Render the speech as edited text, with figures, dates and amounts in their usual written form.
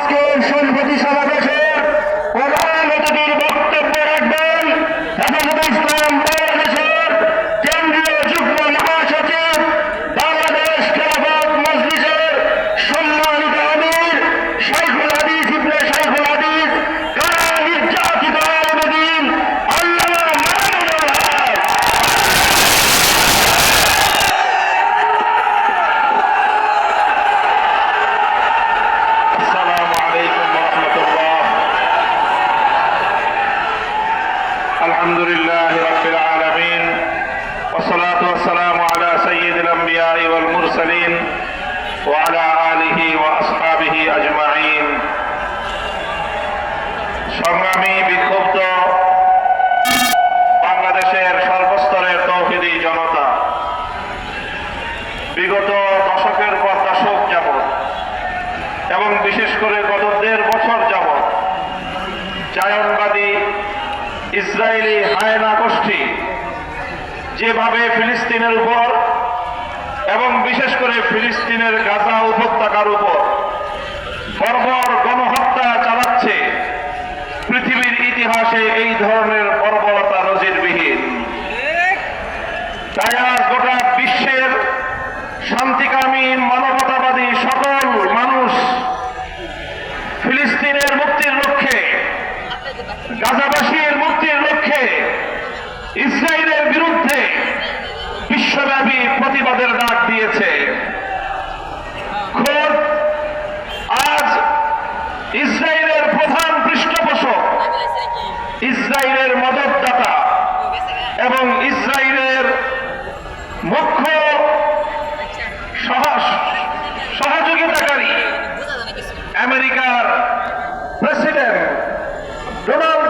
আজকের সংহতি সমাবেশে প্রধান অতিথির বক্তব্য রাখবেন হেফাজতে ইসলাম বাংলাদেশের কেন্দ্রীয় যুগ্ম মহাসচিব, বাংলাদেশ খেলাফত মজলিসের সম্মানিত আমির শাইখুল হাদিস ইবনে শাইখুল হাদিস কারা নির্যাতিত আলেমে দ্বীন আল্লামা মামুনুল হক। আসসালামু আলাইকুম ওয়া রাহমাতুল্লাহ। আলহামদুলিল্লাহি রাব্বিল আলামিন ওয়াসসালাতু ওয়াসসালামু আলা সাইয়্যিদিল আমবিয়া'i ওয়াল মুরসালিন ওয়া আলা আলিহি ওয়া আসহাবিহি আজমাইন। সংগ্রামী বিক্ষুব্ধ বাংলাদেশের সর্বস্তরের তৌহিদি জনতা, বিগত দশকের পর দশক যাবৎ এবং বিশেষ করে গত 1.5 বছর যাবৎ জায়নবাদী ইসরায়েলি হায়না গোষ্ঠী যেভাবে ফিলিস্তিনের উপর এবং বিশেষ করে ফিলিস্তিনের গাজা উপত্যকার উপর বর্বর গণহত্যা চালাচ্ছে, পৃথিবীর ইতিহাসে এই ধরনের বর্বরতা নজিরবিহীন। তাই আজ গোটা বিশ্বের শান্তিকামী মানবতাবাদী সকল মানুষ ফিলিস্তিনের মুক্তির লক্ষ্যে, গাজাবাসীর মুক্তির লক্ষ্যে ইসরায়েলের বিরুদ্ধে বিশ্বব্যাপী প্রতিবাদের ডাক দিয়েছে। খোদ আজ ইসরায়েলের প্রধান পৃষ্ঠপোষক, ইসরায়েলের মদতদাতা এবং ইসরায়েলের মুখ্য সহযোগিতাকারী আমেরিকার প্রেসিডেন্ট ডোনাল্ড